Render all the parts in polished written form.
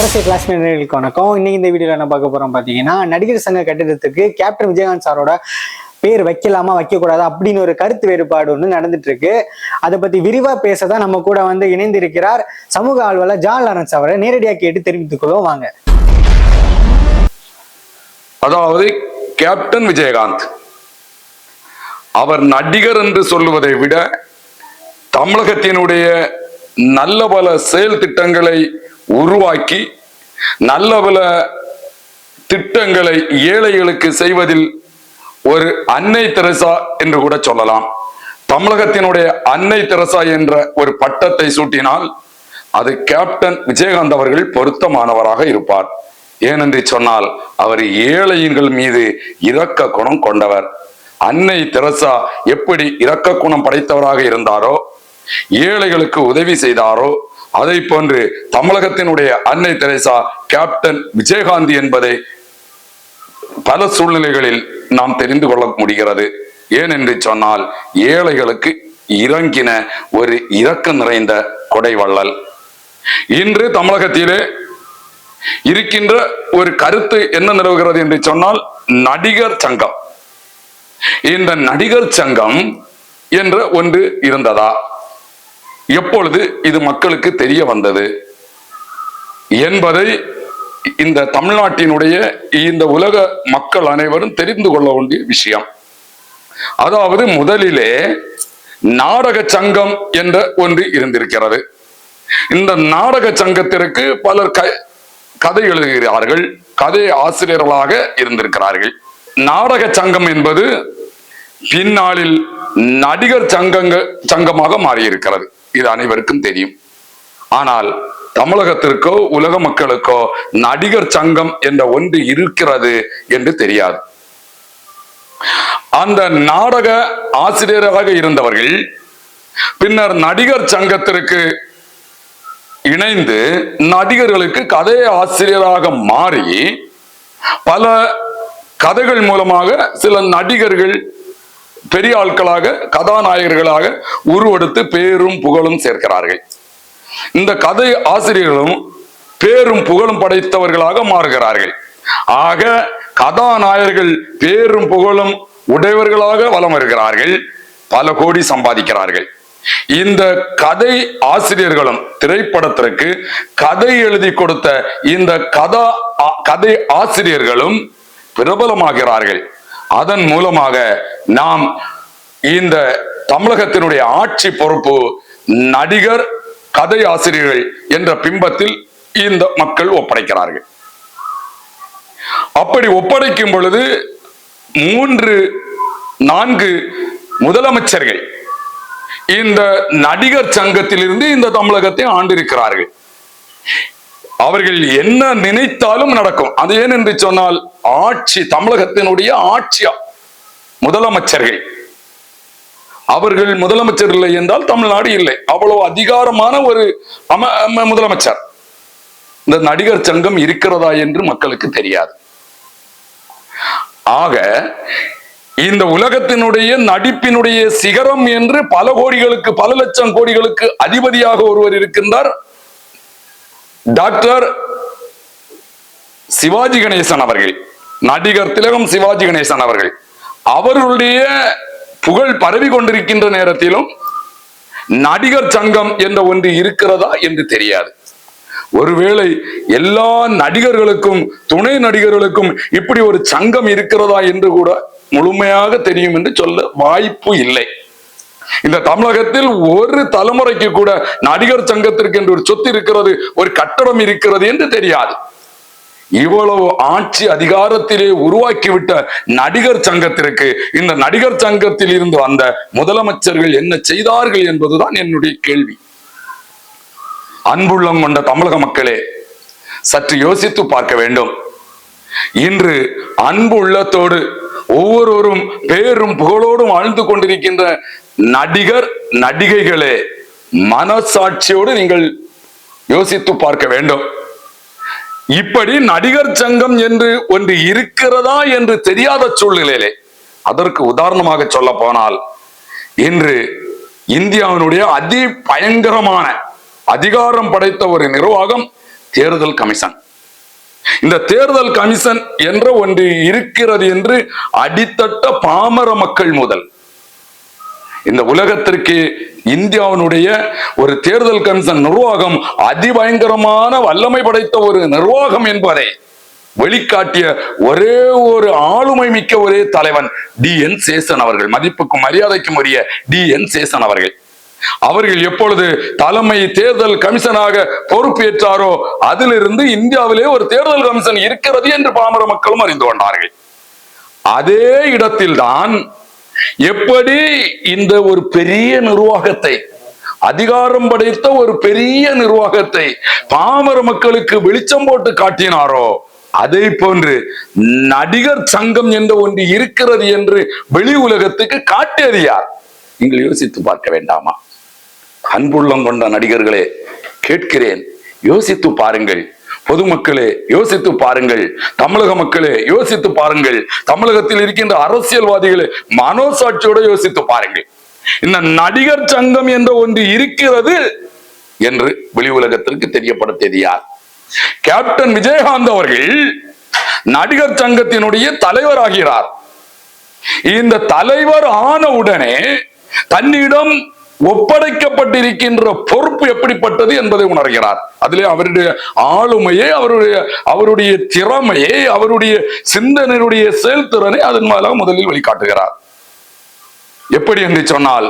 நமஸ்தே கிளாஸ்மேட்களுக்கு வணக்கம். இன்னைக்கு இந்த வீடியோல என்ன பார்க்க போறோம் பாத்தீங்கன்னா, நடிகர் சங்க கட்டிடத்துக்கு கேப்டன் விஜயகாந்த் சாரோட பேர் வைக்கலாமா வைக்கக்கூடாதா அப்படின்னு ஒரு கருத்து வேறுபாடு ஒன்று நடந்துட்டு இருக்கு. அதை பத்தி விரிவா பேசதான் நம்ம கூட இணைந்திருக்கிறார் சமூக ஆர்வலர் ஜான் லாரன்ஸ் அவரை. நேரடியாக கேட்டு தெரிவித்துக் கொள்வோம் வாங்க. அதாவது கேப்டன் விஜயகாந்த் அவர் நடிகர் என்று சொல்லுவதை விட தமிழகத்தினுடைய நல்ல பல செயல் திட்டங்களை உருவாக்கி நல்ல பல திட்டங்களை ஏழைகளுக்கு செய்வதில் ஒரு அன்னை தெரசா என்று கூட சொல்லலாம். தமிழகத்தினுடைய அன்னை தெரசா என்ற ஒரு பட்டத்தை சூட்டினால் அது கேப்டன் விஜயகாந்த் அவர்கள் பொருத்தமானவராக இருப்பார். ஏனென்று சொன்னால் அவர் ஏழைகள் மீது இரக்க குணம் கொண்டவர். அன்னை தெரசா எப்படி இரக்க குணம் படைத்தவராக இருந்தாரோ, ஏழைகளுக்கு உதவி செய்தாரோ, அதை போன்று தமிழகத்தினுடைய அன்னை தெரசா கேப்டன் விஜயகாந்த் என்பதை பல சூழ்நிலைகளில் நாம் தெரிந்து கொள்ள முடிகிறது. ஏனென்று சொன்னால் ஏழைகளுக்கு இறங்கின ஒரு இரக்கம் நிறைந்த கொடைவள்ளல். இன்று தமிழகத்திலே இருக்கின்ற ஒரு கருத்து என்ன நிலவுகிறது என்று சொன்னால், நடிகர் சங்கம். இந்த நடிகர் சங்கம் என்ற ஒன்று இருந்ததா, எப்பொழுது இது மக்களுக்கு தெரிய வந்தது என்பதை இந்த தமிழ்நாட்டினுடைய இந்த உலக மக்கள் அனைவரும் தெரிந்து கொள்ள வேண்டிய விஷயம். அதாவது முதலிலே நாடக சங்கம் என்ற ஒன்று இருந்திருக்கிறது. இந்த நாடக சங்கத்திற்கு பலர் கதை எழுதுகிறார்கள், கதை ஆசிரியர்களாக இருந்திருக்கிறார்கள். நாடக சங்கம் என்பது பின்னாளில் நடிகர் சங்கமாக மாறியிருக்கிறது. இது அனைவருக்கும் தெரியும். ஆனால் தமிழகத்திற்கோ உலக மக்களுக்கோ நடிகர் சங்கம் என்ற ஒன்று இருக்கிறது என்று தெரியாது. அந்த நாடக ஆசிரியராக இருந்தவர்கள் பின்னர் நடிகர் சங்கத்திற்கு இணைந்து நடிகர்களுக்கு கதை ஆசிரியராக மாறி பல கதைகள் மூலமாக சில நடிகர்கள் பெரிய ஆட்களாக கதாநாயகர்களாக உருவெடுத்து பேரும் புகழும் சேர்க்கிறார்கள். இந்த கதை ஆசிரியர்களும் பேரும் புகழும் படைத்தவர்களாக மாறுகிறார்கள். ஆக கதாநாயகர்கள் பேரும் புகழும் உடையவர்களாக வலம் வருகிறார்கள், பல கோடி சம்பாதிக்கிறார்கள். இந்த கதை ஆசிரியர்களும் திரைப்படத்திற்கு கதை எழுதி கொடுத்த இந்த கதை ஆசிரியர்களும் பிரபலமாகிறார்கள். அதன் மூலமாக நாம் இந்த தமிழகத்தினுடைய ஆட்சி பொறுப்பு நடிகர் கதை ஆசிரியர்கள் என்ற பிம்பத்தில் இந்த மக்கள் ஒப்படைக்கிறார்கள். அப்படி ஒப்படைக்கும் பொழுது 3-4 முதலமைச்சர்கள் இந்த நடிகர் சங்கத்திலிருந்து இந்த தமிழகத்தை ஆண்டிருக்கிறார்கள். அவர்கள் என்ன நினைத்தாலும் நடக்கும். அது ஏன் என்று சொன்னால், ஆட்சி தமிழகத்தினுடைய ஆட்சியா முதலமைச்சர்கள். அவர்கள் முதலமைச்சர் இல்லை என்றால் தமிழ்நாடு இல்லை. அவ்வளவு அதிகாரமான ஒரு முதலமைச்சர். இந்த நடிகர் சங்கம் இருக்கிறதா என்று மக்களுக்கு தெரியாது. ஆக இந்த உலகத்தினுடைய நடிப்பினுடைய சிகரம் என்று பல கோடிகளுக்கு, பல லட்சம் கோடிகளுக்கு அதிபதியாக ஒருவர் இருக்கின்றார், டாக்டர் சிவாஜி கணேசன் அவர்கள். நடிகர் திலகம் சிவாஜி கணேசன் அவர்கள். அவர்களுடைய புகழ் பரவி கொண்டிருக்கின்ற நேரத்திலும் நடிகர் சங்கம் என்ற ஒன்று இருக்கிறதா என்று தெரியாது. ஒருவேளை எல்லா நடிகர்களுக்கும் துணை நடிகர்களுக்கும் இப்படி ஒரு சங்கம் இருக்கிறதா என்று கூட முழுமையாக தெரியும் என்று சொல்ல வாய்ப்பு இல்லை. இந்த தமிழகத்தில் ஒரு தலைமுறைக்கு கூட நடிகர் சங்கத்திற்கு என்று ஒரு சொத்து இருக்கிறது, ஒரு கட்டடம் இருக்கிறது என்று தெரியாது. இவ்வளவு ஆட்சி அதிகாரத்திலே உருவாக்கிவிட்ட நடிகர் சங்கத்திற்கு இந்த நடிகர் சங்கத்தில் இருந்து வந்த முதலமைச்சர்கள் என்ன செய்தார்கள் என்பதுதான் என்னுடைய கேள்வி. அன்புள்ளம் கொண்ட தமிழக மக்களே, சற்று யோசித்து பார்க்க வேண்டும். இன்று அன்பு உள்ளத்தோடு ஒவ்வொருவரும் பேரும் புகழோடும் வாழ்ந்து கொண்டிருக்கின்ற நடிகர் நடிகைகளே, மனசாட்சியோடு நீங்கள் யோசித்து பார்க்க வேண்டும். இப்படி நடிகர் சங்கம் என்று ஒன்று இருக்கிறதா என்று தெரியாத சூழ்நிலையிலே, அதற்கு உதாரணமாக சொல்ல போனால், இன்று இந்தியாவினுடைய அதி பயங்கரமான அதிகாரம் படைத்த ஒரு நிர்வாகம் தேர்தல் கமிஷன். இந்த தேர்தல் கமிஷன் என்ற ஒன்று இருக்கிறது என்று அடித்தட்ட பாமர மக்கள் முதல் இந்த உலகத்திற்கு இந்தியாவினுடைய ஒரு தேர்தல் கமிஷன் நிர்வாகம் அதிபயங்கரமான வல்லமை படைத்த ஒரு நிர்வாகம் என்பதை வெளிக்காட்டிய ஒரே ஒரு ஆளுமை மிக்க ஒரே தலைவன் டி.என். சேஷன் அவர்கள். மதிப்புக்கும் மரியாதைக்கும் உரிய டி.என். சேஷன் அவர்கள். அவர்கள் எப்பொழுது தலைமை தேர்தல் கமிஷனாக பொறுப்பேற்றாரோ அதிலிருந்து இந்தியாவிலே ஒரு தேர்தல் கமிஷன் இருக்கிறது என்று பாமர மக்களும் அறிந்து கொண்டார்கள். அதே இடத்தில்தான் எப்படி இந்த ஒரு பெரிய நிர்வாகத்தை, அதிகாரம் படைத்த ஒரு பெரிய நிர்வாகத்தை பாமர மக்களுக்கு வெளிச்சம் போட்டு காட்டினாரோ அதே போன்று நடிகர் சங்கம் என்ற ஒன்று இருக்கிறது என்று வெளி உலகத்துக்கு காட்டியது யார்? நீங்கள் யோசித்து பார்க்க வேண்டாமா? அன்புள்ளம் கொண்ட நடிகர்களே, கேட்கிறேன், யோசித்து பாருங்கள். பொதுமக்களே யோசித்து பாருங்கள். தமிழக மக்களே யோசித்து பாருங்கள். தமிழகத்தில் இருக்கின்ற அரசியல்வாதிகளே மனோசாட்சியோட யோசித்து பாருங்கள். இந்த நடிகர் சங்கம் என்ற ஒன்று இருக்கிறது என்று வெளி உலகத்திற்கு தெரியப்படுத்தியது யார்? கேப்டன் விஜயகாந்த் அவர்கள் நடிகர் சங்கத்தினுடைய தலைவர் ஆகிறார். இந்த தலைவர் ஆன உடனே தன்னிடம் ஒப்படைக்கப்பட்டிருக்கின்ற பொறுப்பு எப்படிப்பட்டது என்பதை உணர்கிறார். அதிலே அவருடைய ஆளுமையை, அவருடைய திறமையை, அவருடைய சிந்தனையுடைய செயல்திறனை அதன் மூலம் முதலில் வெளிக்காட்டுகிறார். எப்படி என்று சொன்னால்,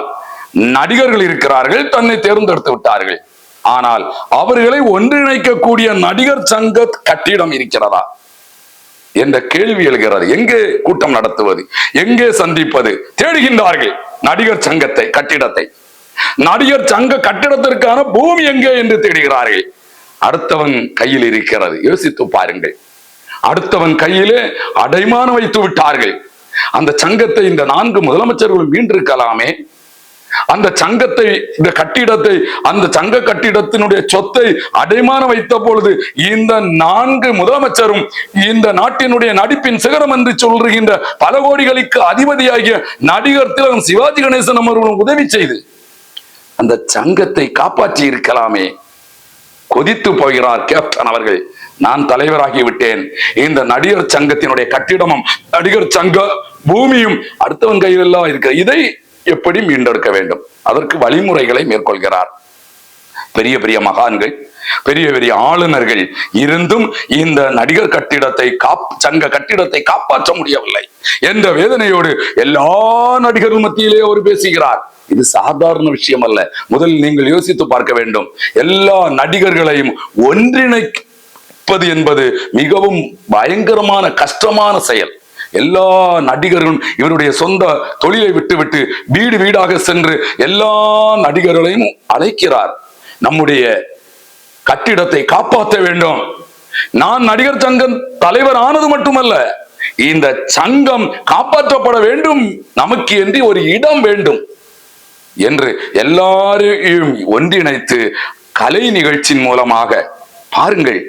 நடிகர்கள் இருக்கிறார்கள், தன்னை தேர்ந்தெடுத்து விட்டார்கள். ஆனால் அவர்களை ஒன்றிணைக்கக்கூடிய நடிகர் சங்க கட்டிடம் இருக்கிறதா என்ற கேள்வி எழுகிறது. எங்கே கூட்டம் நடத்துவது, எங்கே சந்திப்பது? தேடுகின்றார்கள் நடிகர் சங்கத்தை, கட்டிடத்தை. நடிகர் சங்க கட்டிடத்திற்கான பூமி எங்கே என்று தேடுகிறார்கள். அடுத்தவன் கையில் இருக்கிறது. யோசித்து பாருங்கள். அடுத்தவன் கையிலே அடைமானம் வைத்து விட்டார்கள். அந்த சங்கத்தை இந்த 4 முதலமைச்சர்களும் மீண்டிருக்கலாமே. அந்த சங்கத்தை, இந்த கட்டிடத்தை, அந்த சங்க கட்டிடத்தினுடைய சொத்தை அடைமானம் வைத்த பொழுது இந்த 4 முதலமைச்சரும் இந்த நாட்டினுடைய நடிப்பின் சிகரம் என்று சொல்கின்ற பல கோடிகளுக்கு அதிபதியாகிய நடிகர் திலகம் சிவாஜி கணேசன் அவர்களும் உதவி செய்து அந்த சங்கத்தை காப்பாற்றி இருக்கலாமே. கொதித்து போகிறார் கேப்டன் அவர்கள். நான் தலைவராகி விட்டேன். இந்த நடிகர் சங்கத்தினுடைய கட்டிடமும் நடிகர் சங்க பூமியும் அடுத்தவன் கையில் எல்லாம் இருக்கு. இதை எப்படி மீண்டெடுக்க வேண்டும்? அதற்கு வழிமுறைகளை மேற்கொள்கிறார். பெரிய பெரிய மகான்கள், பெரிய பெரிய ஆளுநர்கள் இருந்தும் இந்த நடிகர் கட்டிடத்தை சங்க கட்டிடத்தை காப்பாற்ற முடியவில்லை என்ற வேதனையோடு எல்லா நடிகர்கள் மத்தியிலே அவர் பேசுகிறார். இது சாதாரண விஷயம் அல்ல. முதலில் நீங்கள் யோசித்து பார்க்க வேண்டும். எல்லா நடிகர்களையும் ஒன்றிணைப்பது என்பது மிகவும் பயங்கரமான கஷ்டமான செயல். எல்லா நடிகர்களும் இவருடைய சொந்த தொழிலை விட்டுவிட்டு வீடு வீடாக சென்று எல்லா நடிகர்களையும் அழைக்கிறார். நம்முடைய கட்டிடத்தை காப்பாற்ற வேண்டும். நான் நடிகர் சங்கம் தலைவர் ஆனது மட்டுமல்ல, இந்த சங்கம் காப்பாற்றப்பட வேண்டும், நமக்கு என்று ஒரு இடம் வேண்டும் என்று எல்லாரையும் ஒன்றிணைத்து கலை நிகழ்ச்சியின் மூலமாக பாருங்கள்.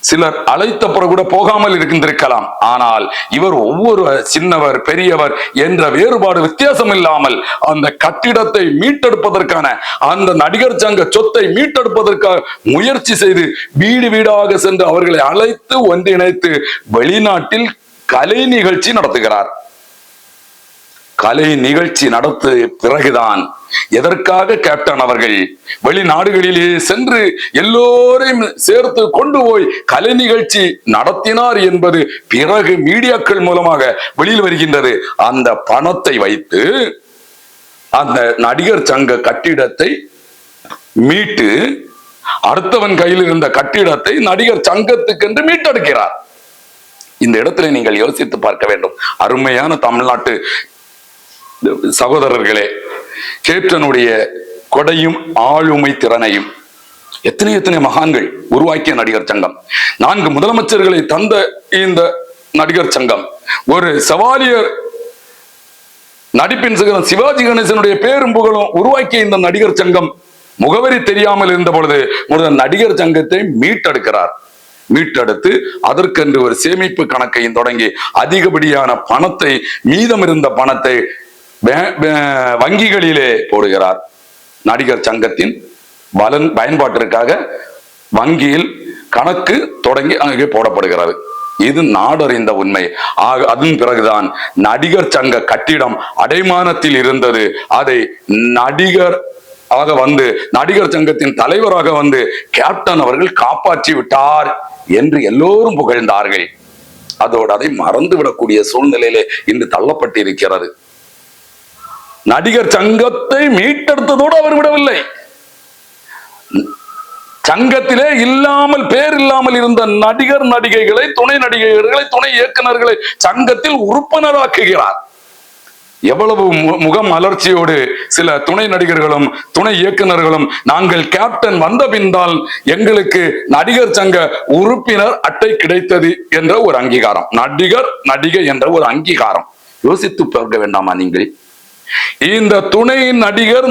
சிலர் அழைத்த பிறகு கூட போகாமல் இருக்கின்றிருக்கலாம். ஆனால் இவர் ஒவ்வொரு சின்னவர் பெரியவர் என்ற வேறுபாடு வித்தியாசம் இல்லாமல் அந்த கட்டிடத்தை மீட்டெடுப்பதற்கான, அந்த நடிகர் சங்க சொத்தை மீட்டெடுப்பதற்காக முயற்சி செய்து வீடு வீடாக சென்று அவர்களை அழைத்து ஒன்றிணைத்து வெளிநாட்டில் கலை நிகழ்ச்சி நடத்துகிறார். கலை நிகழ்ச்சி நடத்திய பிறகுதான் எதற்காக கேப்டன் அவர்கள் வெளிநாடுகளிலே சென்று எல்லோரையும் சேர்த்து கொண்டு போய் கலை நிகழ்ச்சி நடத்தினார் என்பது பிறகு மீடியாக்கள் மூலமாக வெளியில் வருகின்றது. அந்த பணத்தை வைத்து அந்த நடிகர் சங்க கட்டிடத்தை மீட்டு அடுத்தவன் கையில் இருந்த கட்டிடத்தை நடிகர் சங்கத்துக்கென்று மீட்டெடுக்கிறார். இந்த இடத்துல நீங்கள் யோசித்து பார்க்க வேண்டும். அருமையான தமிழ்நாட்டு சகோதரர்களே, கேப்டனுடைய கொடையும் ஆளுமை திறனையும் எத்தனை மகான்கள் உருவாக்கிய நடிகர் சங்கம், 4 முதலமைச்சர்களை தந்த இந்த நடிகர் சங்கம், ஒரு சவாலியர் நடிப்பின் சிகரம் சிவாஜி கணேசனுடைய பேரும் புகழும் உருவாக்கிய இந்த நடிகர் சங்கம் முகவரி தெரியாமல் இருந்த பொழுது முதல் நடிகர் சங்கத்தை மீட்டெடுத்து அதற்கென்று ஒரு சேமிப்பு கணக்கையும் தொடங்கி அதிகப்படியான பணத்தை, மீதம் இருந்த பணத்தை வங்கிகளிலே போடுகிறார். நடிகர் சங்கத்தின் பயன்பாட்டிற்காக வங்கியில் கணக்கு தொடங்கி அங்கே போடப்படுகிறது. இது நாடறிந்த உண்மை. அதன் பிறகுதான் நடிகர் சங்க கட்டிடம் அடைமானத்தில் இருந்தது. அதை நடிகர் நடிகர் சங்கத்தின் தலைவராக வந்து கேப்டன் அவர்கள் காப்பாற்றி விட்டார் என்று எல்லோரும் புகழ்ந்தார்கள். அதோடு அதை மறந்துவிடக்கூடிய சூழ்நிலையிலே இன்று தள்ளப்பட்டிருக்கிறது. நடிகர் சங்கத்தை மீட்டெடுத்ததோடு அவர் விடவில்லை. சங்கத்திலே பேர் இல்லாமல் இருந்த நடிகர் நடிகைகளை, துணை நடிகைகளை, துணை இயக்குநர்களை சங்கத்தில் உறுப்பினராக்குகிறார். எவ்வளவு முகம் அலர்ச்சியோடு சில துணை நடிகர்களும் துணை இயக்குநர்களும் நாங்கள் கேப்டன் வந்த பின்னால் எங்களுக்கு நடிகர் சங்க உறுப்பினர் அட்டை கிடைத்தது என்ற ஒரு அங்கீகாரம், நடிகர் நடிகை என்ற ஒரு அங்கீகாரம். யோசித்து பார்க்க வேண்டாமா நீங்கள்? இந்த துணை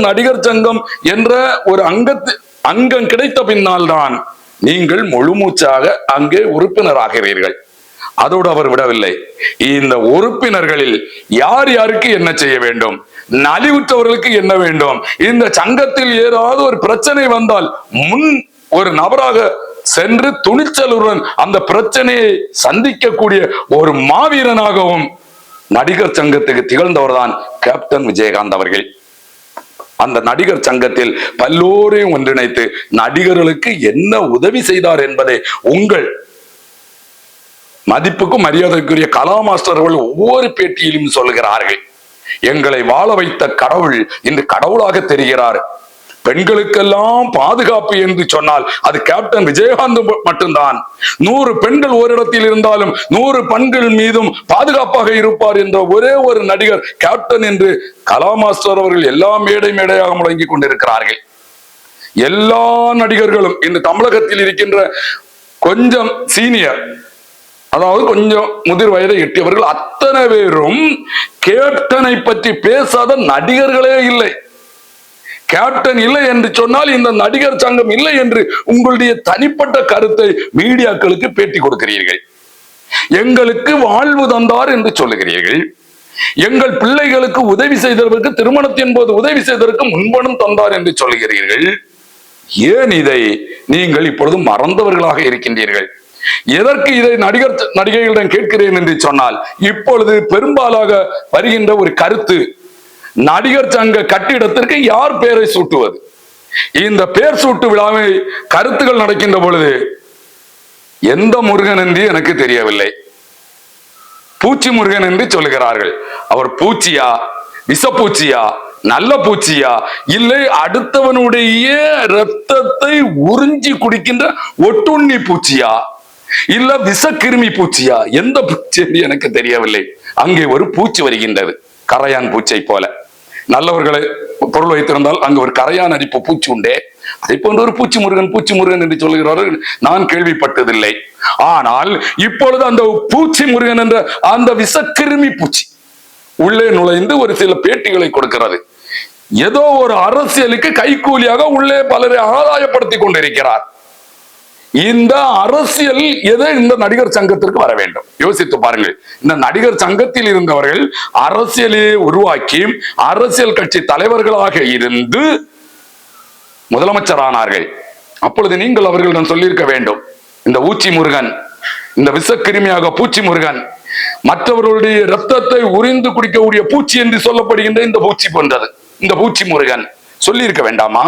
நடிகர் சங்கம் என்ற ஒரு அங்கம் கிடைத்த பின்னால் தான் நீங்கள் முழுமூச்சாக அங்கே உறுப்பினராகிறீர்கள். அதோடு அவர் விடவில்லை. இந்த உறுப்பினர்களில் யார் யாருக்கு என்ன செய்ய வேண்டும், நலிவுற்றவர்களுக்கு என்ன வேண்டும், இந்த சங்கத்தில் ஏதாவது ஒரு பிரச்சனை வந்தால் முன் ஒரு நபராக சென்று துணிச்சலுடன் அந்த பிரச்சனையை சந்திக்கக்கூடிய ஒரு மாவீரனாகவும் நடிகர் சங்கத்துக்கு திகழ்ந்தவர் தான் கேப்டன் விஜயகாந்த் அவர்கள். அந்த நடிகர் சங்கத்தில் பல்லோரையும் ஒன்றிணைத்து நடிகர்களுக்கு என்ன உதவி செய்தார் என்பதை உங்கள் மதிப்புக்கும் மரியாதைக்குரிய கலா மாஸ்டர்கள் ஒவ்வொரு பேட்டியிலும் சொல்லுகிறார்கள். எங்களை வாழ வைத்த கடவுள் இன்று கடவுளாக தெரிகிறார். பெண்களுக்கெல்லாம் பாதுகாப்பு என்று சொன்னால் அது கேப்டன் விஜயகாந்த் மட்டும்தான். 100 பெண்கள் ஓரிடத்தில் இருந்தாலும் 100 பெண்கள் மீதும் பாதுகாப்பாக இருப்பார் என்ற ஒரே ஒரு நடிகர் கேப்டன் என்று கலா மாஸ்டர் அவர்கள் எல்லா மேடையாக முழங்கி கொண்டிருக்கிறார்கள். எல்லா நடிகர்களும் இந்த தமிழகத்தில் இருக்கின்ற கொஞ்சம் சீனியர், அதாவது கொஞ்சம் முதிர் வயதை எட்டியவர்கள் அத்தனை பேரும் கேப்டனை பற்றி பேசாத நடிகர்களே இல்லை. கேப்டன் இல்லை என்று சொன்னால் இந்த நடிகர் சங்கம் இல்லை என்று உங்களுடைய தனிப்பட்ட கருத்தை மீடியாக்களுக்கு பேட்டி கொடுக்கிறீர்கள். எங்களுக்கு வாழ்வு தந்தார் என்று சொல்லுகிறீர்கள். எங்கள் பிள்ளைகளுக்கு உதவி செய்ததற்கு, திருமணத்தின் போது உதவி செய்ததற்கு முன்பணம் தந்தார் என்று சொல்லுகிறீர்கள். ஏன் இதை நீங்கள் இப்பொழுது மறந்தவர்களாக இருக்கின்றீர்கள்? எதற்கு இதை நடிகைகளிடம் கேட்கிறேன் என்று சொன்னால், இப்பொழுது பெரும்பாலாக வருகின்ற ஒரு கருத்து, நடிகர் சங்க கட்டிடத்திற்கு யார் பெயரை சூட்டுவது? இந்த பெயர் சூட்டு விழாவை கருத்துகள் நடக்கின்ற பொழுது எந்த முருகன் என்று எனக்கு தெரியவில்லை. பூச்சி முருகன் என்று சொல்லுகிறார்கள். அவர் பூச்சியா, விஷப்பூச்சியா, நல்ல பூச்சியா, இல்லை அடுத்தவனுடைய இரத்தத்தை உறிஞ்சி குடிக்கின்ற ஒட்டுண்ணி பூச்சியா, இல்ல விஷக்கிருமி பூச்சியா, எந்த பூச்சி எனக்கு தெரியவில்லை. அங்கே ஒரு பூச்சி வருகின்றது, கரையான் பூச்சை போல. நல்லவர்களை பொருள் வைத்திருந்தால் அங்கு ஒரு கரையான் அடிப்பு பூச்சி உண்டே, அதை போன்ற ஒரு பூச்சி முருகன் என்று சொல்லுகிறார்கள். நான் கேள்விப்பட்டதில்லை. ஆனால் இப்பொழுது அந்த பூச்சி முருகன் என்ற அந்த விஷக்கிருமி பூச்சி உள்ளே நுழைந்து ஒரு சில பேட்டிகளை கொடுக்கிறது. ஏதோ ஒரு அரசியலுக்கு கைக்கூலியாக உள்ளே பலரை ஆதாயப்படுத்தி கொண்டிருக்கிறார். இந்த அரசியல் எதை இந்த நடிகர் சங்கத்திற்கு வர வேண்டும்? யோசித்து பாருங்கள். இந்த நடிகர் சங்கத்தில் இருந்தவர்கள் அரசியலை உருவாக்கி அரசியல் கட்சி தலைவர்களாக இருந்து முதலமைச்சரானார்கள். அப்பொழுது நீங்கள் அவர்களிடம் சொல்லியிருக்க வேண்டும், இந்த ஊச்சி முருகன், இந்த விஷக்கிருமியாக பூச்சி முருகன், மற்றவர்களுடைய ரத்தத்தை உறிந்து குடிக்கக்கூடிய பூச்சி என்று சொல்லப்படுகின்ற இந்த பூச்சி போன்றது, இந்த பூச்சி முருகன் சொல்லி இருக்க வேண்டாமா?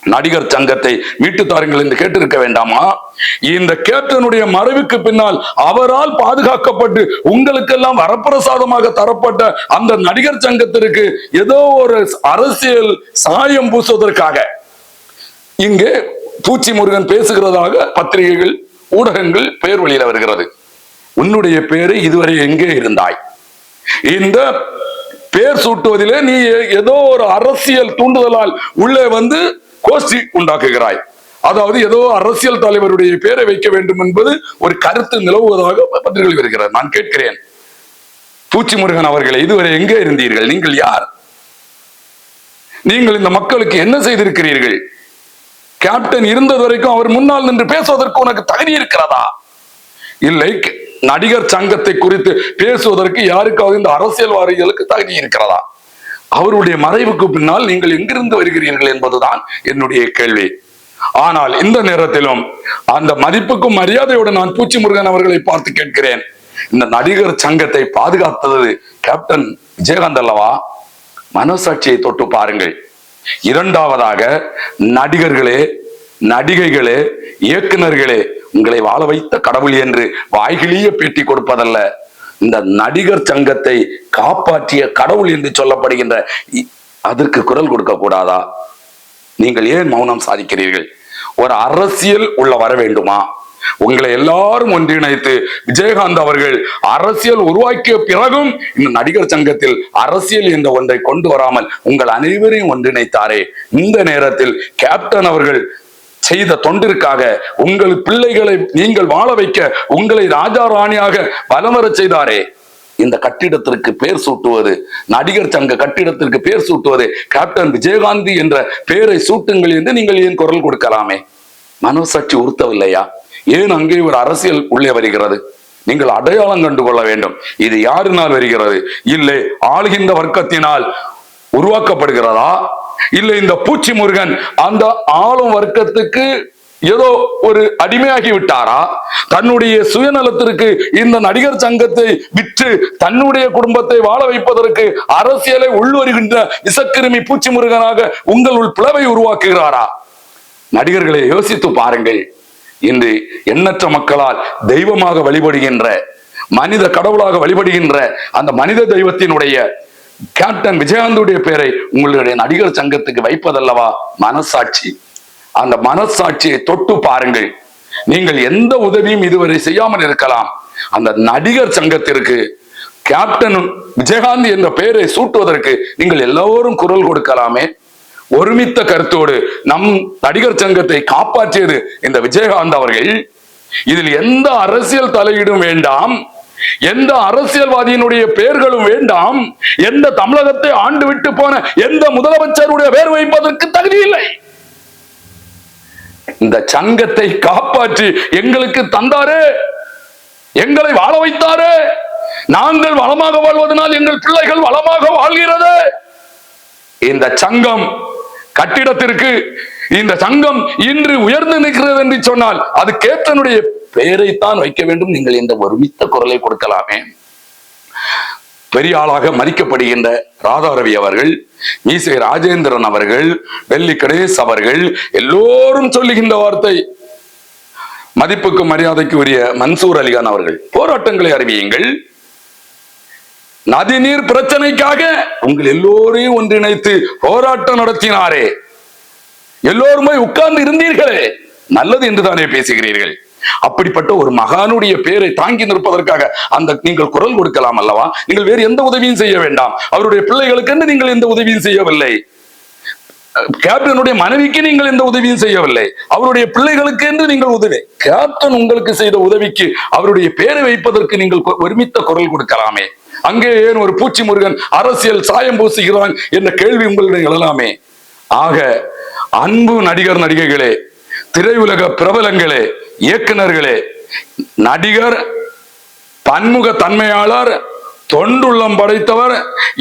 நடிகர் சங்கத்தை மீட்டு தாருங்கள் என்று கேட்டிருக்க வேண்டாமா? இந்த கேப்டனுடைய மறைவுக்கு பின்னால் அவரால் பாதுகாக்கப்பட்டு உங்களுக்கெல்லாம் வரப்பிரசாதமாக தரப்பட்ட அந்த நடிகர் சங்கத்திற்கு ஏதோ ஒரு அரசியல் சாயம் பூசுவதற்காக இங்கே பூச்சி முருகன் பேசுகிறதாக பத்திரிகைகள், ஊடகங்கள் பெயர் வெளியில வருகிறது. உன்னுடைய பேரு இதுவரை எங்கே இருந்தாய்? இந்த பேர் சூட்டுவதிலே நீ ஏதோ ஒரு அரசியல் தூண்டுதலால் உள்ளே வந்து கோஷ்டி உண்டாக்குகிறாய். அதாவது ஏதோ அரசியல் தலைவருடைய பெயரை வைக்க வேண்டும் என்பது ஒரு கருத்து நிலவுவதாக பத்திரிகை வருகிறது. நான் கேட்கிறேன், பூச்சி முருகன் அவர்களை இதுவரை எங்கே இருந்தீர்கள்? நீங்கள் யார்? நீங்கள் இந்த மக்களுக்கு என்ன செய்திருக்கிறீர்கள்? கேப்டன் இருந்தது வரைக்கும் அவர் முன்னால் நின்று பேசுவதற்கு உனக்கு தகுதி இருக்கிறதா? இல்லை, நடிகர் சங்கத்தை குறித்து பேசுவதற்கு யாருக்காவது இந்த அரசியல்வாதிகளுக்கு தகுதி இருக்கிறதா? அவருடைய மறைவுக்கு பின்னால் நீங்கள் எங்கிருந்து வருகிறீர்கள் என்பதுதான் என்னுடைய கேள்வி. ஆனால் இந்த நேரத்திலும் அந்த மதிப்புக்கும் மரியாதையோடு நான் பூச்சி முருகன் அவர்களை பார்த்து கேட்கிறேன், இந்த நடிகர் சங்கத்தை பாதுகாத்தது கேப்டன் விஜயகாந்த் அல்லவா? மனசாட்சியை தொட்டு பாருங்கள். இரண்டாவதாக, நடிகர்களே, நடிகைகளே, இயக்குனர்களே, உங்களை வாழ வைத்த கடவுள் என்று வாய்கிலேயே பேட்டி கொடுப்பதல்ல, இந்த நடிகர் சங்கத்தை காப்பாற்றிய கடவுள் என்று சொல்லப்படுகின்ற அதற்கு குரல் கொடுக்க கூடாதா? நீங்கள் ஏன் மௌனம் சாதிக்கிறீர்கள்? ஒரு அரசியல் உள்ள வர வேண்டுமா? உங்களை எல்லாரும் ஒன்றிணைத்து விஜயகாந்த் அவர்கள் அரசியல் உருவாக்கிய பிறகும் இந்த நடிகர் சங்கத்தில் அரசியல் என்ற ஒன்றை கொண்டு வராமல் உங்கள் அனைவரையும் ஒன்றிணைத்தாரே. இந்த நேரத்தில் கேப்டன் அவர்கள் செய்த தொண்டிற்காக உங்கள் பிள்ளைகளை நீங்கள் வாழ வைக்க, உங்களை ராஜா ராணியாக வலம் வர செய்தாரே. இந்த கட்டிடத்திற்கு பேர் சூட்டுவது, நடிகர் சங்க கட்டிடத்திற்கு பேர் சூட்டுவது கேப்டன் விஜயகாந்த் என்ற பெயரை சூட்டுங்கள் என்று நீங்கள் ஏன் குரல் கொடுக்கலாமே? மனசாட்சி உறுத்தவில்லையா? ஏன் அங்கே ஒரு அரசியல் உள்ளே வருகிறது? நீங்கள் அடையாளம் கண்டு கொள்ள வேண்டும். இது யாரினால் வருகிறது? இல்லை ஆளுகின்ற வர்க்கத்தினால் உருவாக்கப்படுகிறதா? இல்லை இந்த பூச்சி முருகன் அந்த ஆளும் வர்க்கத்துக்கு ஏதோ ஒரு அடிமையாகி விட்டாரா? தன்னுடைய சுயநலத்திற்கு இந்த நடிகர் சங்கத்தை விற்று தன்னுடைய குடும்பத்தை வாழ வைப்பதற்கு அரசியலை உள்வருகின்ற இசக்கிருமி பூச்சி முருகனாக உங்களுள் பிளவை உருவாக்குகிறாரா? நடிகர்களை யோசித்து பாருங்கள். இன்று எண்ணற்ற மக்களால் தெய்வமாக வழிபடுகின்ற, மனித கடவுளாக வழிபடுகின்ற அந்த மனித தெய்வத்தினுடைய கேப்டன் விஜயகாந்துடைய பெயரை உங்களுடைய நடிகர் சங்கத்துக்கு வைப்பதல்லவா மனசாட்சி? அந்த மனசாட்சியை தொட்டு பாருங்கள். நீங்கள் எந்த உதவியும் இதுவரை செய்யாமல் இருக்கலாம். அந்த நடிகர் சங்கத்திற்கு கேப்டன் விஜயகாந்த் என்ற பெயரை சூட்டுவதற்கு நீங்கள் எல்லோரும் குரல் கொடுக்கலாமே. ஒருமித்த கருத்தோடு நம் நடிகர் சங்கத்தை காப்பாற்றியது இந்த விஜயகாந்த் அவர்கள். இதில் எந்த அரசியல் தலையீடும் வேண்டாம், எந்த அரசியல்வாதியினுடைய பெயர்களும் வேண்டாம், எந்த தமிழகத்தை ஆண்டு விட்டு போன எந்த முதலமைச்சருடைய பெயர் வைப்பதற்கு தகுதி இல்லை. இந்த சங்கத்தை காப்பாற்றி எங்களுக்கு தந்தாரே, எங்களை வாழ வைத்தாரே. நாங்கள் வளமாக வாழ்வதனால் எங்கள் பிள்ளைகள் வளமாக வாழ்கிறது. இந்த சங்கம் கட்டிடத்திற்கு இந்த சங்கம் இன்று உயர்ந்து நிற்கிறது என்று சொன்னால் அது கேப்டனுடைய பெயரைத்தான் வைக்க வேண்டும். நீங்கள் இந்த ஒருமித்த குரலை கொடுக்கலாமே. பெரிய ஆளாக மதிக்கப்படுகின்ற ராதாரவி அவர்கள், மீசை ராஜேந்திரன் அவர்கள், வெள்ளி கணேஷ் அவர்கள் எல்லோரும் சொல்லுகின்ற வார்த்தை, மதிப்புக்கு மரியாதைக்கு உரிய மன்சூர் அலிகான் அவர்கள், போராட்டங்களை அறிவியுங்கள். நதிநீர் பிரச்சனைக்காக உங்கள் எல்லோரையும் ஒன்றிணைத்து போராட்டம் நடத்தினாரே, எல்லோருமே உட்கார்ந்து இருந்தீர்களே, நல்லது என்று தானே பேசுகிறீர்கள். அப்படிப்பட்ட ஒரு மகானுடைய பெயரை தாங்கி நிற்பதற்காக அந்த நீங்கள் குரல் கொடுக்கலாம் அல்லவா? நீங்கள் வேறு எந்த உதவியும் செய்ய வேண்டாம். அவருடைய பிள்ளைகளுக்கு என்று நீங்கள் எந்த உதவியும் செய்யவில்லை. கேப்டனுடைய மனைவிக்கு நீங்கள் எந்த உதவியும் செய்யவில்லை. அவருடைய பிள்ளைகளுக்கு என்று நீங்கள் உதவி, கேப்டன் உங்களுக்கு செய்த உதவிக்கு அவருடைய பெயரை வைப்பதற்கு நீங்கள் ஒருமித்த குரல் கொடுக்கலாமே. அங்கே ஏன் ஒரு பூச்சி முருகன் அரசியல் சாயம் பூசுகிறான் என்ற கேள்வி உங்களிடம் எழலாமே. ஆக அன்பு நடிகர் நடிகைகளே, திரையுலக பிரபலங்களே, இயக்குனர்களே, நடிகர், பன்முக தன்மையாளர், தொண்டுள்ளம் படைத்தவர்,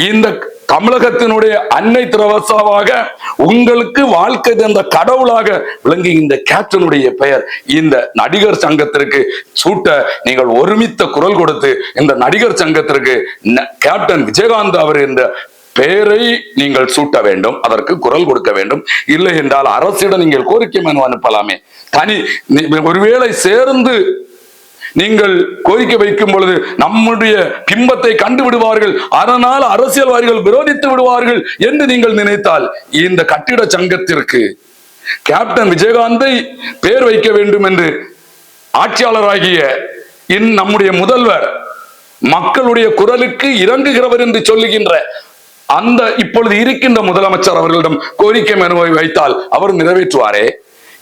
இந்த தமிழகத்தினுடைய அன்னை திரவசாவாக உங்களுக்கு வாழ்க்கை தந்த கடவுளாக விளங்குகின்ற கேப்டனுடைய பெயர் இந்த நடிகர் சங்கத்திற்கு சூட்ட நீங்கள் ஒருமித்த குரல் கொடுத்து இந்த நடிகர் சங்கத்திற்கு கேப்டன் விஜயகாந்த் அவர் என்ற பெயரை நீங்கள் சூட்ட வேண்டும். அதற்கு குரல் கொடுக்க வேண்டும். இல்லை என்றால் அரசிடம் நீங்கள் கோரிக்கை மனு அனுப்பலாமே. தனி ஒருவேளை சேர்ந்து நீங்கள் கோரிக்கை வைக்கும் பொழுது நம்முடைய பிம்பத்தை கண்டு விடுவார்கள், அதனால் அரசியல்வாதிகள் விரோதித்து விடுவார்கள் என்று நீங்கள் நினைத்தால் இந்த கட்டிட சங்கத்திற்கு கேப்டன் விஜயகாந்தை பெயர் வைக்க வேண்டும் என்று ஆட்சியாளராகிய நம்முடைய முதல்வர் மக்களுடைய குரலுக்கு இறங்குகிறவர் என்று சொல்லுகின்ற அந்த இப்பொழுது இருக்கின்ற முதலமைச்சர் அவர்களிடம் கோரிக்கை மனுவை வைத்தால் அவர் நிறைவேற்றுவாரே.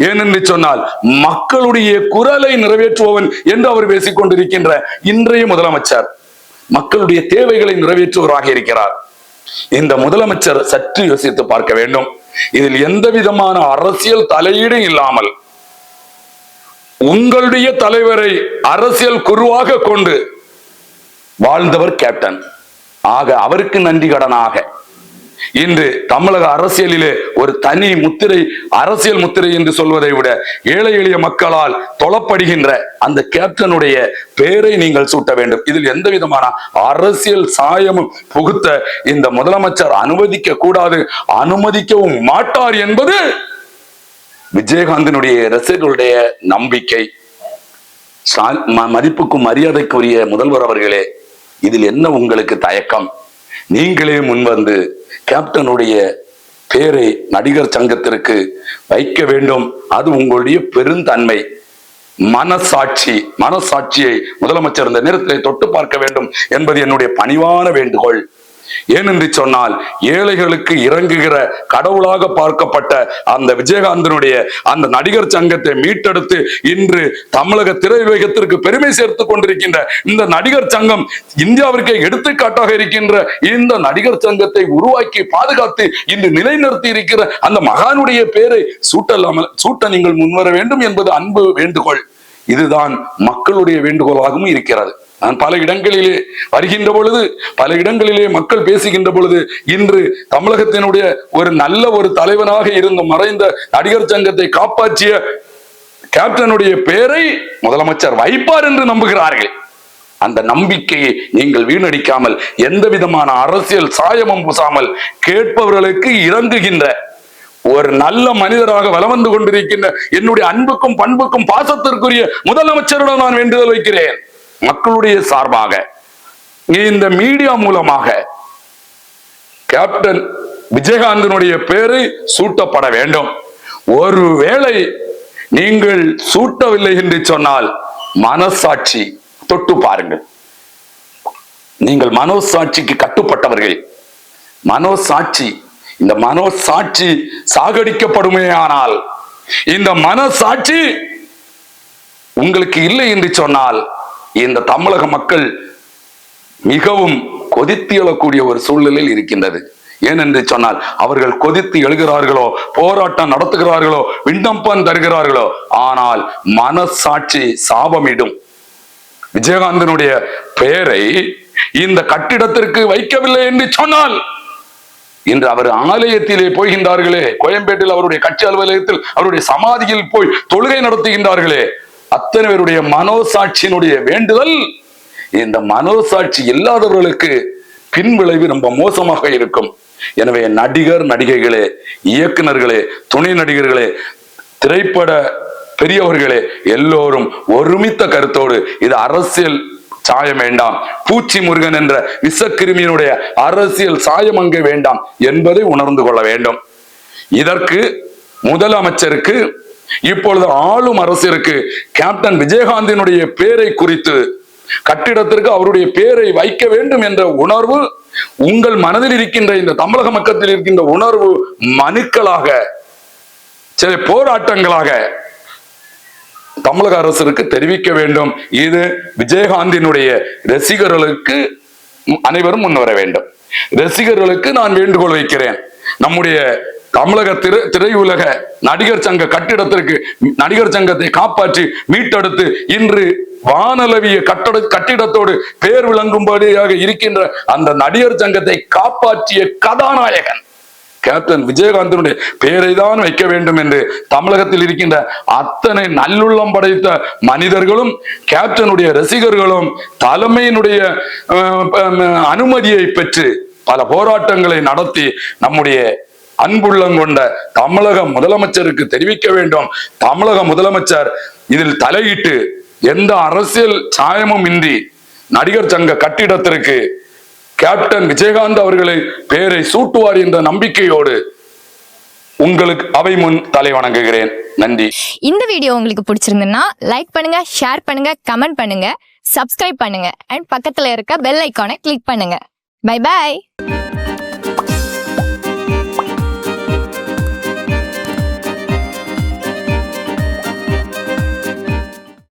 ஏனென்று சொன்னால் மக்களுடைய குரலை நிறைவேற்றுபவன் என்று அவர் பேசிக் கொண்டிருக்கின்ற இன்றைய முதலமைச்சர் மக்களுடைய தேவைகளை நிறைவேற்றுவராக இருக்கிறார். இந்த முதலமைச்சர் சற்று யோசித்து பார்க்க வேண்டும். இதில் எந்த விதமான அரசியல் தலையீடு இல்லாமல் உங்களுடைய தலைவரை அரசியல் குருவாக கொண்டு வாழ்ந்தவர் கேப்டன். ஆக அவருக்கு நன்றி கடனாக இன்று தமிழக அரசியலிலே ஒரு தனி முத்திரை, அரசியல் முத்திரை என்று சொல்வதை விட ஏழை எளிய மக்களால் தொழப்படுகின்ற அந்த கேப்டனுடைய பெயரை நீங்கள் சூட்ட வேண்டும். இதில் எந்த விதமான அரசியல் சாயமும் புகுத்த இந்த முதலமைச்சர் அனுமதிக்க கூடாது, அனுமதிக்கவும் மாட்டார் என்பது விஜயகாந்தினுடைய ரசிகர்களுடைய நம்பிக்கை. மதிப்புக்கும் மரியாதைக்குரிய முதல்வர் அவர்களே, இதில் என்ன உங்களுக்கு தயக்கம்? நீங்களே முன்வந்து கேப்டனுடைய பேரை நடிகர் சங்கத்திற்கு வைக்க வேண்டும். அது உங்களுடைய பெருந்தன்மை, மனசாட்சியை முதலமைச்சர் இந்த நேரத்தில் தொட்டு பார்க்க வேண்டும் என்பது என்னுடைய பணிவான வேண்டுகோள். ஏனென்று சொன்னால், ஏழைகளுக்கு இறங்குகிற கடவுளாக பார்க்கப்பட்ட அந்த விஜயகாந்தனுடைய அந்த நடிகர் சங்கத்தை மீட்டெடுத்து இன்று தமிழக திரையுலகத்திற்கு பெருமை சேர்த்துக் கொண்டிருக்கின்ற இந்த நடிகர் சங்கம், இந்தியாவிற்கு எடுத்துக்காட்டாக இருக்கின்ற இந்த நடிகர் சங்கத்தை உருவாக்கி பாதுகாத்து இன்று நிலைநிறுத்தி இருக்கிற அந்த மகானுடைய பேரை சூட்ட நீங்கள் முன்வர வேண்டும் என்பது அன்பு வேண்டுகோள். இதுதான் மக்களுடைய வேண்டுகோளாகவும் இருக்கிறது. நான் பல இடங்களிலே வருகின்ற பொழுது, பல இடங்களிலே மக்கள் பேசுகின்ற பொழுது, இன்று தமிழகத்தினுடைய ஒரு நல்ல ஒரு தலைவனாக இருந்து மறைந்த நடிகர் சங்கத்தை காப்பாற்றிய கேப்டனுடைய பெயரை முதலமைச்சர் வைப்பார் என்று நம்புகிறார்கள். அந்த நம்பிக்கையை நீங்கள் வீணடிக்காமல், எந்த விதமான அரசியல் சாயமும் பூசாமல், கேட்பவர்களுக்கு இறங்குகின்ற ஒரு நல்ல மனிதராக வலம் வந்து கொண்டிருக்கின்ற என்னுடைய அன்புக்கும் பண்புக்கும் பாசத்திற்குரிய முதலமைச்சருடன் நான் வேண்டுதல் வைக்கிறேன். மக்களுடைய சார்பாக இந்த மீடியா மூலமாக கேப்டன் விஜயகாந்தனுடைய பெயரை சூட்டப்பட வேண்டும். ஒருவேளை நீங்கள் சூட்டவில்லை என்று சொன்னால் மனசாட்சி தொட்டு பாருங்கள். நீங்கள் மனோசாட்சிக்கு கட்டுப்பட்டவர்கள். மனோசாட்சி, இந்த மனோசாட்சி சாகடிக்கப்படுமேயானால், இந்த மனசாட்சி உங்களுக்கு இல்லை என்று சொன்னால், இந்த தமிழக மக்கள் மிகவும் கொதித்து எழக்கூடிய ஒரு சூழ்நிலையில் இருக்கின்றது. ஏனென்று சொன்னால், அவர்கள் கொதித்து எழுகிறார்களோ, போராட்டம் நடத்துகிறார்களோ, விண்ணப்பம் தருகிறார்களோ, ஆனால் மனசாட்சி சாபமிடும். விஜயகாந்தனுடைய பெயரை இந்த கட்டிடத்திற்கு வைக்கவில்லை என்று சொன்னால், இன்று அவர் ஆலயத்திலே போகின்றார்களே, கோயம்பேட்டில் அவருடைய கட்சி அலுவலகத்தில் அவருடைய சமாதியில் போய் தொழுகை நடத்துகின்றார்களே, அத்தனை பேருடைய மனோசாட்சியினுடைய வேண்டுதல். இந்த மனோசாட்சி இல்லாதவர்களுக்கு பின்விளைவு ரொம்ப மோசமாக இருக்கும். எனவே நடிகர், நடிகைகளே, இயக்குனர்களே, துணை நடிகர்களே, திரைப்பட பெரியவர்களே, எல்லோரும் ஒருமித்த கருத்தோடு இது அரசியல் சாயம் வேண்டாம், பூச்சி முருகன் என்ற விஷக்கிருமியினுடைய அரசியல் சாயம் அங்கே வேண்டாம் என்பதை உணர்ந்து கொள்ள வேண்டும். இதற்கு முதலமைச்சருக்கு, இப்பொழுது ஆளும் அரசிற்கு கேப்டன் விஜயகாந்தினுடைய பெயரை குறித்து கட்டிடத்திற்கு அவருடைய பெயரை வைக்க வேண்டும் என்ற உணர்வு உங்கள் மனதில் இருக்கின்ற, இந்த தமிழக மக்களில் இருக்கின்ற உணர்வு மனுக்களாக, சில போராட்டங்களாக தமிழக அரசிற்கு தெரிவிக்க வேண்டும். இது விஜயகாந்தினுடைய ரசிகர்களுக்கு அனைவரும் முன்வர வேண்டும். ரசிகர்களுக்கு நான் வேண்டுகோள் வைக்கிறேன். நம்முடைய தமிழக திரையுலக நடிகர் சங்க கட்டிடத்திற்கு, நடிகர் சங்கத்தை காப்பாற்றி மீட்டெடுத்து இன்று வானளவிய கட்டிடத்தோடு பேர் விளங்கும்படியாக இருக்கின்ற அந்த நடிகர் சங்கத்தை காப்பாற்றிய கதாநாயகன் கேப்டன் விஜயகாந்தனுடைய பெயரை தான் வைக்க வேண்டும் என்று தமிழகத்தில் இருக்கின்ற அத்தனை நல்லுள்ளம் படைத்த மனிதர்களும், கேப்டனுடைய ரசிகர்களும் தலைமையினுடைய அனுமதியை பெற்று பல போராட்டங்களை நடத்தி நம்முடைய அன்புள்ளங்கொண்ட தமிழக முதலமைச்சருக்கு தெரிவிக்க வேண்டும். தமிழக முதலமைச்சர் இதில் தலையிட்டு எந்த அரசியல் சாயமும் இன்றி நடிகர் சங்க கட்டிடத்திற்கு கேப்டன் விஜயகாந்த் அவர்களை பெயரை சூட்டுவார் என்ற நம்பிக்கையோடு உங்களுக்கு அவை முன் தலை வணங்குகிறேன். நன்றி. இந்த வீடியோ உங்களுக்கு பிடிச்சிருந்ததுன்னா லைக் பண்ணுங்க, ஷேர் பண்ணுங்க, கமெண்ட் பண்ணுங்க, சப்ஸ்கிரைப் பண்ணுங்க அண்ட் பக்கத்துல இருக்க பெல் ஐகானை கிளிக் பண்ணுங்க. Bye bye.